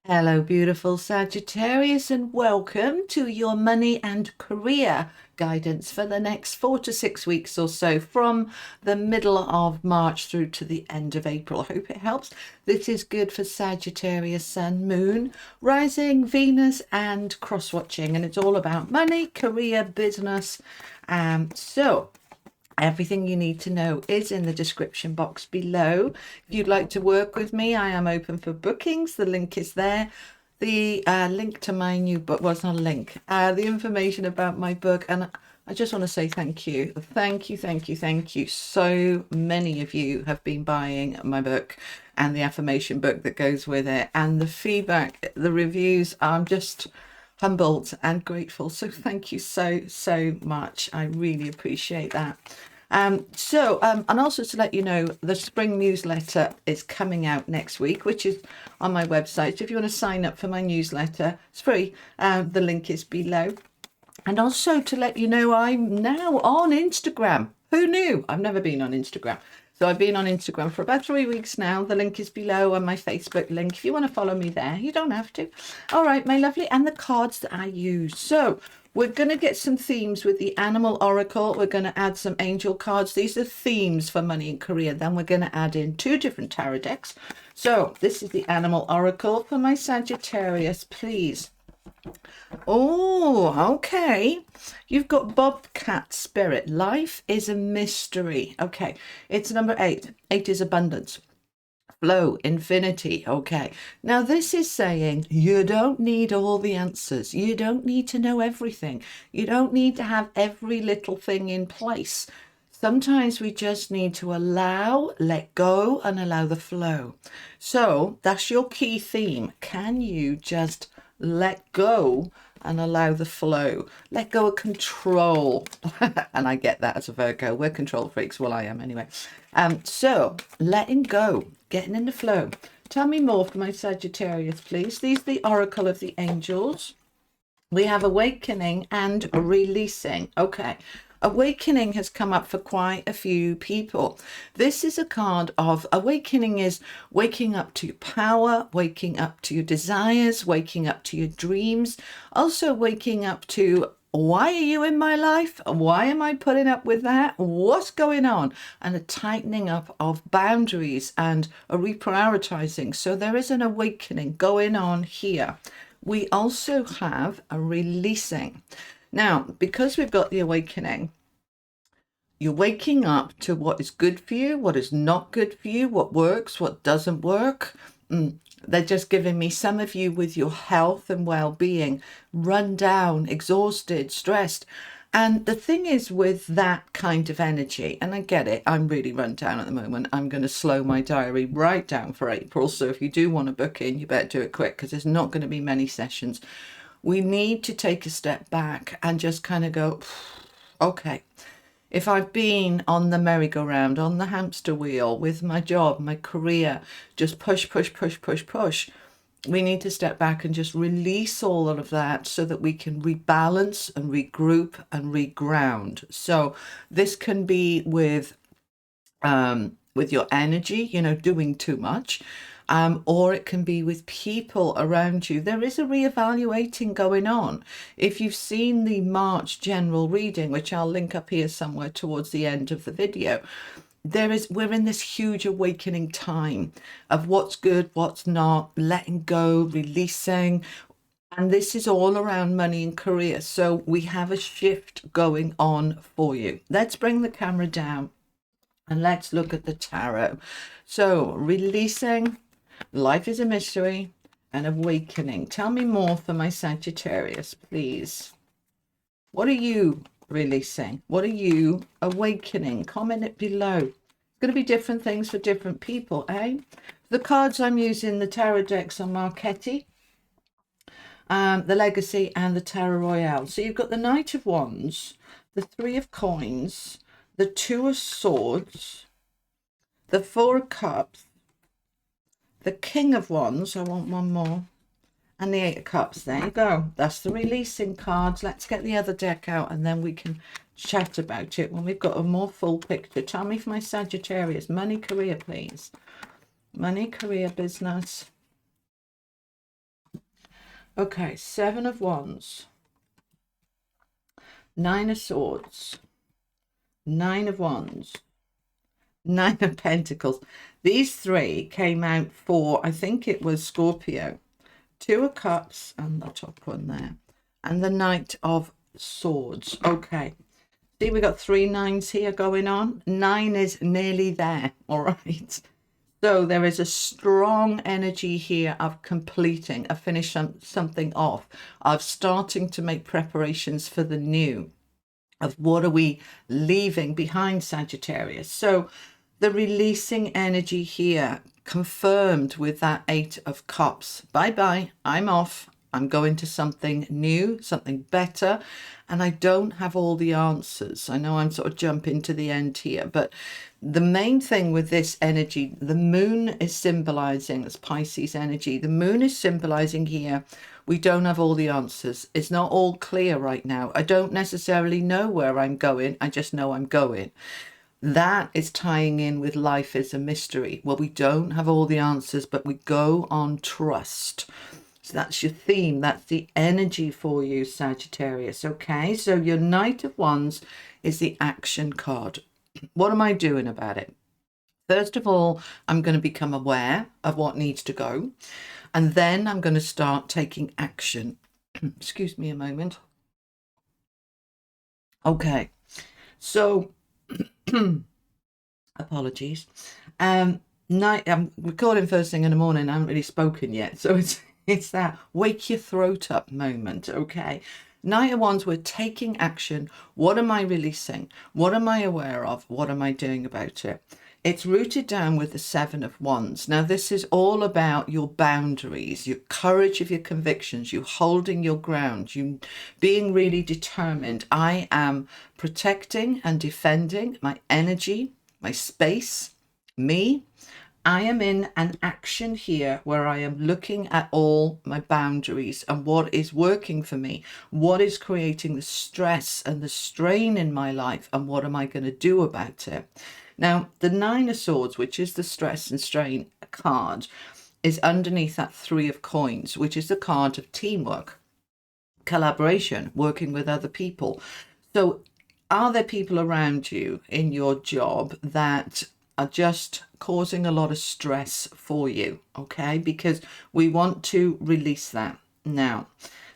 Hello, beautiful Sagittarius, and welcome to your money and career guidance for the next 4 to 6 weeks or so from the middle of March through to the end of April. I hope it helps. This is good for Sagittarius, Sun, Moon, Rising, Venus, and cross watching, and it's all about money, career, business. So everything you need to know is in the description box below. If you'd like to work with me, I am open for bookings. The link is there. The link to my new book, well, it's not a link, the information about my book. And I just want to say thank you. Thank you, thank you, thank you. So many of you have been buying my book and the affirmation book that goes with it. And the feedback, the reviews, I'm just humbled and grateful. So thank you so much. I really appreciate that. And also to let you know, the spring newsletter is coming out next week, which is on my website. So if you want to sign up for my newsletter, it's free. The link is below. And also to let you know, I'm now on Instagram. Who knew? I've never been on Instagram. So I've been on Instagram for about 3 weeks now. The link is below on my Facebook link. If you want to follow me there, you don't have to. All right, my lovely. And the cards that I use. So we're going to get some themes with the Animal Oracle. We're going to add some angel cards. These are themes for money and career. Then we're going to add in 2 different tarot decks. So this is the Animal Oracle for my Sagittarius, please. Oh, okay. You've got Bobcat Spirit. Life is a mystery. Okay. It's number 8. 8 is abundance. Flow, infinity. Okay. Now this is saying you don't need all the answers. You don't need to know everything. You don't need to have every little thing in place. Sometimes we just need to allow, let go, and allow the flow. So that's your key theme. Can you just let go and allow the flow? Let go of control. And I get that as a Virgo. We're control freaks. Well, I am anyway. So letting go, getting in the flow. Tell me more for my Sagittarius, please. These are the Oracle of the Angels. We have awakening and releasing. Okay. Awakening has come up for quite a few people. This is a card of awakening is waking up to your power, waking up to your desires, waking up to your dreams, also waking up to why are you in my life? Why am I putting up with that? What's going on? And a tightening up of boundaries and a reprioritizing. So there is an awakening going on here. We also have a releasing. Now, because we've got the awakening, you're waking up to what is good for you, what is not good for you, what works, what doesn't work. They're just giving me some of you with your health and well-being, run down, exhausted, stressed. And the thing is with that kind of energy, and I get it, I'm really run down at the moment. I'm going to slow my diary right down for April. So if you do want to book in, you better do it quick because there's not going to be many sessions. We need to take a step back and just kind of go, okay, if I've been on the merry-go-round, on the hamster wheel with my job, my career, just push, push, push, push, push, we need to step back and just release all of that so that we can rebalance and regroup and reground. So this can be with your energy, doing too much. Or it can be with people around you. There is a reevaluating going on. If you've seen the March general reading, which I'll link up here somewhere towards the end of the video, we're in this huge awakening time of what's good, what's not, letting go, releasing. And this is all around money and career. So we have a shift going on for you. Let's bring the camera down and let's look at the tarot. So releasing, life is a mystery, and awakening. Tell me more for my Sagittarius, please. What are you releasing? What are you awakening? Comment it below. It's going to be different things for different people, eh? The cards I'm using, the tarot decks are Marchetti, the Legacy, and the Tarot Royale. So you've got the Knight of Wands, the Three of Coins, the Two of Swords, the Four of Cups, the King of Wands, I want one more, and the Eight of Cups. There you go. That's the releasing cards. Let's get the other deck out and then we can chat about it when we've got a more full picture. Tell me for my Sagittarius, money, career, please. Money, career, business. Okay, Seven of Wands, Nine of Swords, Nine of Wands, Nine of Pentacles. These three came out for, I think it was Scorpio. Two of Cups and the top one there. And the Knight of Swords. Okay. See, we got 3 nines here going on. 9 is nearly there. All right. So there is a strong energy here of completing, of finishing something off, of starting to make preparations for the new, of what are we leaving behind, Sagittarius. So the releasing energy here confirmed with that 8 of Cups. Bye-bye, I'm off. I'm going to something new, something better, and I don't have all the answers. I know I'm sort of jumping to the end here, but the main thing with this energy, the moon is symbolizing, as Pisces energy, the moon is symbolizing here, we don't have all the answers. It's not all clear right now. I don't necessarily know where I'm going. I just know I'm going. That is tying in with life is a mystery. Well, we don't have all the answers, but we go on trust. So that's your theme. That's the energy for you, Sagittarius. Okay, so your Knight of Wands is the action card. What am I doing about it? First of all, I'm going to become aware of what needs to go. And then I'm going to start taking action. Excuse me a moment. Okay, so apologies. I'm recording first thing in the morning. I haven't really spoken yet, so it's that wake your throat up moment. Okay, Knight of Wands, we're taking action. What am I releasing? What am I aware of? What am I doing about it? It's rooted down with the Seven of Wands. Now, this is all about your boundaries, your courage of your convictions, you holding your ground, you being really determined. I am protecting and defending my energy, my space, me. I am in an action here where I am looking at all my boundaries and what is working for me, what is creating the stress and the strain in my life, and what am I going to do about it? Now, the Nine of Swords, which is the stress and strain card, is underneath that Three of Coins, which is the card of teamwork, collaboration, working with other people. So are there people around you in your job that are just causing a lot of stress for you? Okay, because we want to release that. Now,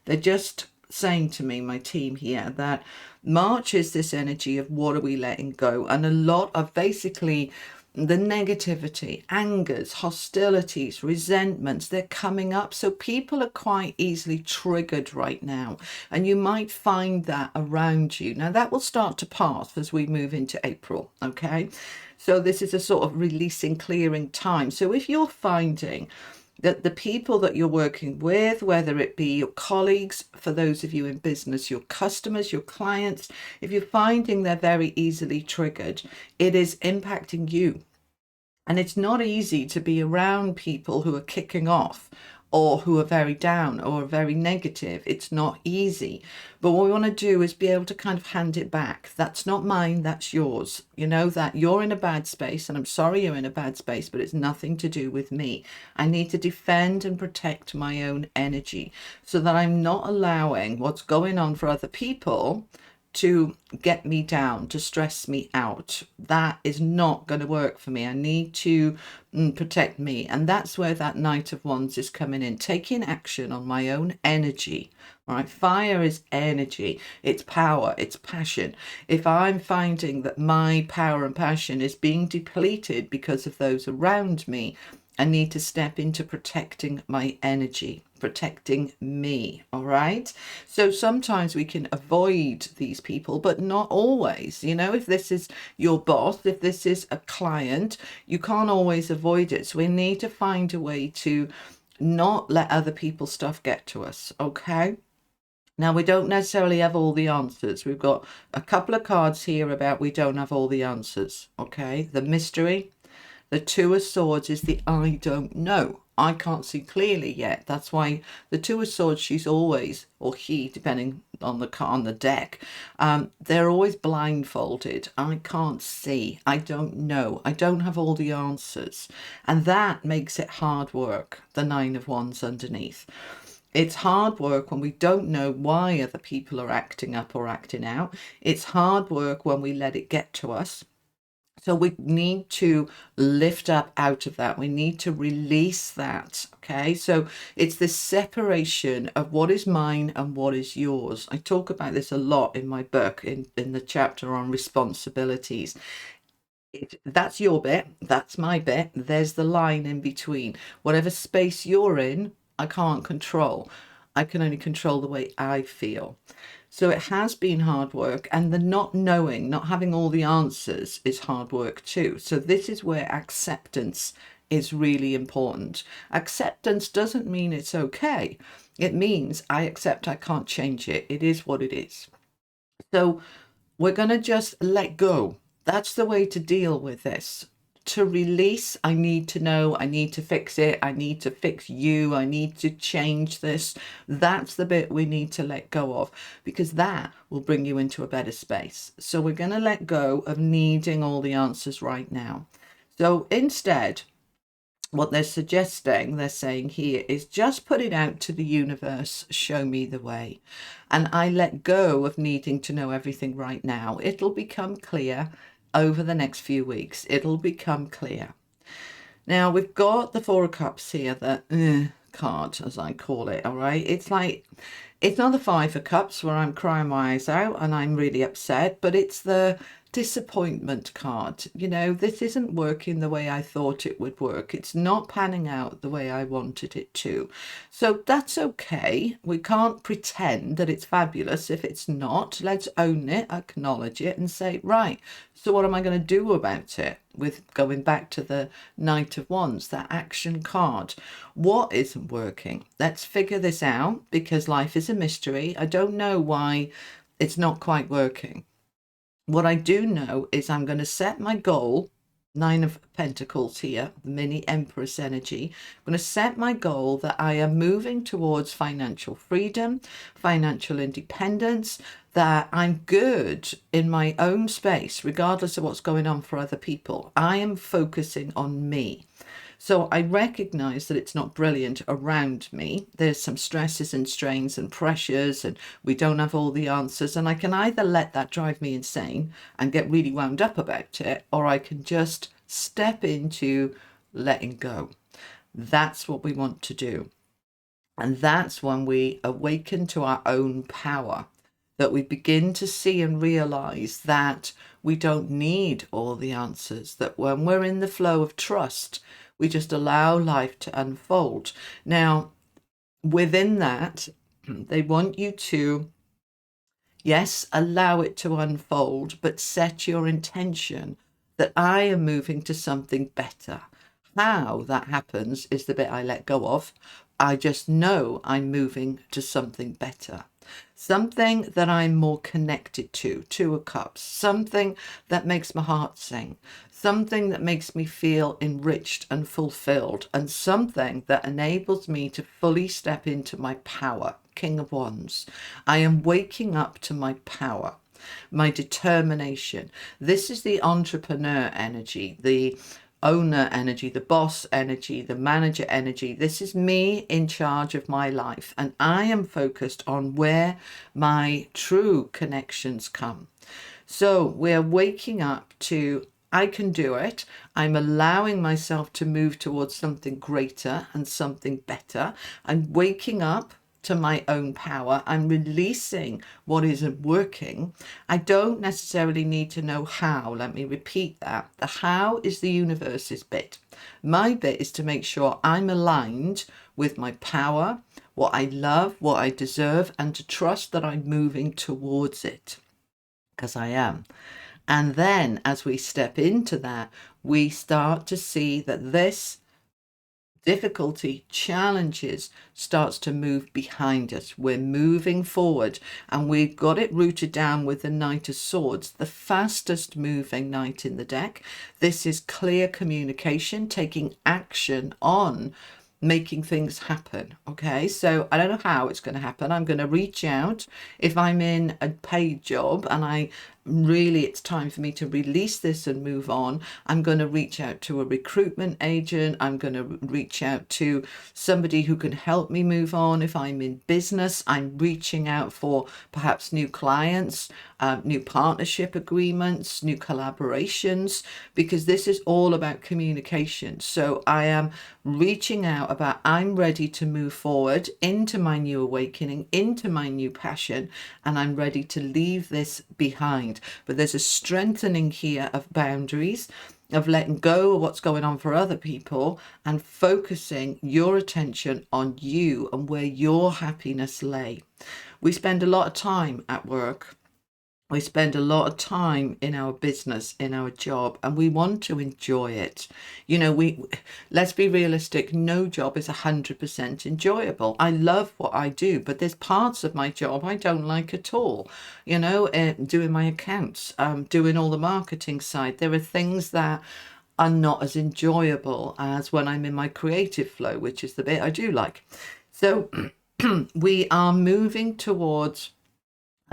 they're just saying to me, my team here, that March is this energy of what are we letting go, and a lot of basically the negativity, angers, hostilities, resentments, they're coming up. So people are quite easily triggered right now, and you might find that around you. Now that will start to pass as we move into April. Okay, so this is a sort of releasing, clearing time. So if you're finding that the people that you're working with, whether it be your colleagues, for those of you in business, your customers, your clients, if you're finding they're very easily triggered, it is impacting you. And it's not easy to be around people who are kicking off or who are very down or very negative. It's not easy. But what we want to do is be able to kind of hand it back. That's not mine, that's yours. You know, that you're in a bad space, and I'm sorry you're in a bad space, but it's nothing to do with me. I need to defend and protect my own energy so that I'm not allowing what's going on for other people to get me down, to stress me out. That is not going to work for me. I need to protect me. And that's where that Knight of Wands is coming in, taking action on my own energy. All right, fire is energy, it's power, it's passion. If I'm finding that my power and passion is being depleted because of those around me, I need to step into protecting my energy, protecting me. All right. So sometimes we can avoid these people, but not always. You know, if this is your boss, if this is a client, you can't always avoid it. So we need to find a way to not let other people's stuff get to us. Okay. Now, we don't necessarily have all the answers. We've got a couple of cards here about we don't have all the answers. Okay. The mystery. The Two of Swords is the I don't know. I can't see clearly yet. That's why the Two of Swords, she's always, or he, depending on the deck, they're always blindfolded. I can't see. I don't know. I don't have all the answers. And that makes it hard work, the Nine of Wands underneath. It's hard work when we don't know why other people are acting up or acting out. It's hard work when we let it get to us. So we need to lift up out of that. We need to release that. Okay. So it's this separation of what is mine and what is yours. I talk about this a lot in my book, in the chapter on responsibilities. That's your bit, that's my bit. There's the line in between. Whatever space you're in, I can't control. I can only control the way I feel. So it has been hard work, and the not knowing, not having all the answers is hard work too. So this is where acceptance is really important. Acceptance doesn't mean it's okay. It means I accept I can't change it. It is what it is. So we're going to just let go. That's the way to deal with this. To release, I need to know, I need to fix it, I need to fix you, I need to change this. That's the bit we need to let go of, because that will bring you into a better space. So we're going to let go of needing all the answers right now. So instead, what they're suggesting, they're saying here, is just put it out to the universe, show me the way. And I let go of needing to know everything right now. It'll become clear over the next few weeks. It'll become clear. Now we've got the Four of Cups here, the card, as I call it. All right. It's like, it's not the Five of Cups where I'm crying my eyes out and I'm really upset, but it's the disappointment card. You know, this isn't working the way I thought it would work. It's not panning out the way I wanted it to. So that's okay. We can't pretend that it's fabulous if it's not. Let's own it, acknowledge it, and say, right, so what am I going to do about it? With going back to the Knight of Wands, that action card. What isn't working? Let's figure this out, because life is a mystery. I don't know why it's not quite working. What I do know is I'm going to set my goal, Nine of Pentacles here, the mini Empress energy. I'm going to set my goal that I am moving towards financial freedom, financial independence, that I'm good in my own space, regardless of what's going on for other people. I am focusing on me. So I recognize that it's not brilliant around me. There's some stresses and strains and pressures, and we don't have all the answers. And I can either let that drive me insane and get really wound up about it, or I can just step into letting go. That's what we want to do. And that's when we awaken to our own power, that we begin to see and realize that we don't need all the answers, that when we're in the flow of trust, we just allow life to unfold. Now, within that, they want you to, yes, allow it to unfold, but set your intention that I am moving to something better. How that happens is the bit I let go of. I just know I'm moving to something better. Something that I'm more connected to, Two of Cups, something that makes my heart sing, something that makes me feel enriched and fulfilled, and something that enables me to fully step into my power, King of Wands. I am waking up to my power, my determination. This is the entrepreneur energy, the owner energy, the boss energy, the manager energy. This is me in charge of my life, and I am focused on where my true connections come. So we're waking up to, I can do it. I'm allowing myself to move towards something greater and something better. I'm waking up to my own power. I'm releasing what isn't working. I don't necessarily need to know how. Let me repeat that. The how is the universe's bit. My bit is to make sure I'm aligned with my power, what I love, what I deserve, and to trust that I'm moving towards it, because I am. And then as we step into that, we start to see that this difficulty, challenges, starts to move behind us. We're moving forward, and we've got it rooted down with the Knight of Swords, the fastest moving knight in the deck. This is clear communication, taking action on making things happen. Okay, so I don't know how it's going to happen. I'm going to reach out if I'm in a paid job and I really it's time for me to release this and move on. I'm going to reach out to a recruitment agent. I'm going to reach out to somebody who can help me move on. If I'm in business, I'm reaching out for perhaps new clients, new partnership agreements, new collaborations, because this is all about communication. So I am reaching out about, I'm ready to move forward into my new awakening, into my new passion, and I'm ready to leave this behind. But there's a strengthening here of boundaries, of letting go of what's going on for other people and focusing your attention on you and where your happiness lay. We spend a lot of time at work. We spend a lot of time in our business, in our job, and we want to enjoy it. You know, let's be realistic. No job is 100% enjoyable. I love what I do, but there's parts of my job I don't like at all. You know, doing my accounts, doing all the marketing side. There are things that are not as enjoyable as when I'm in my creative flow, which is the bit I do like. So we are moving towards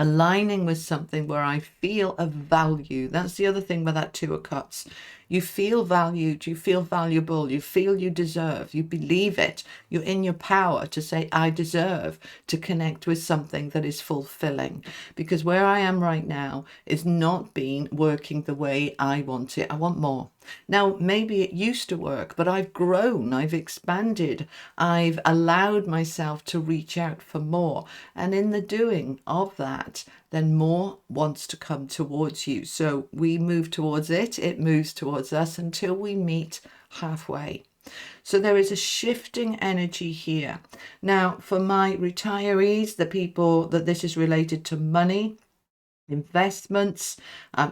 aligning with something where I feel a value. That's the other thing with that Two of Cups. You feel valued, you feel valuable, you feel you deserve, you believe it. You're in your power to say, I deserve to connect with something that is fulfilling. Because where I am right now is not being working the way I want it. I want more. Now, maybe it used to work, but I've grown, I've expanded, I've allowed myself to reach out for more. And in the doing of that, then more wants to come towards you. So we move towards it, it moves towards us until we meet halfway. So there is a shifting energy here. Now, for my retirees, the people that this is related to money, investments,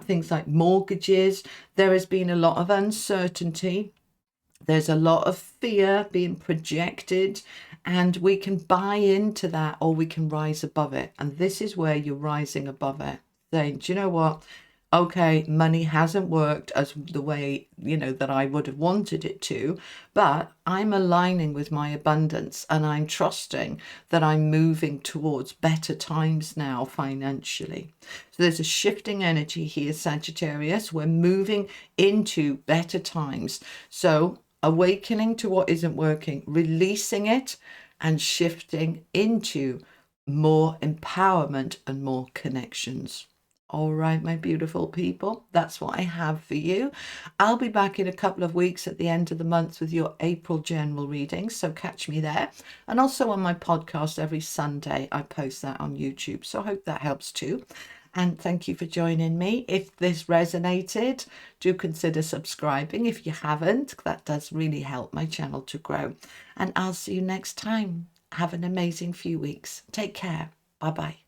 things like mortgages, there has been a lot of uncertainty. There's a lot of fear being projected, and we can buy into that or we can rise above it. And this is where you're rising above it, saying, do you know what? Okay, money hasn't worked as the way, that I would have wanted it to, but I'm aligning with my abundance and I'm trusting that I'm moving towards better times now financially. So there's a shifting energy here, Sagittarius. We're moving into better times. So awakening to what isn't working, releasing it and shifting into more empowerment and more connections. All right, my beautiful people, that's what I have for you. I'll be back in a couple of weeks at the end of the month with your April general reading, so catch me there. And also on my podcast every Sunday, I post that on YouTube, so I hope that helps too. And thank you for joining me. If this resonated, do consider subscribing. If you haven't, that does really help my channel to grow. And I'll see you next time. Have an amazing few weeks. Take care. Bye-bye.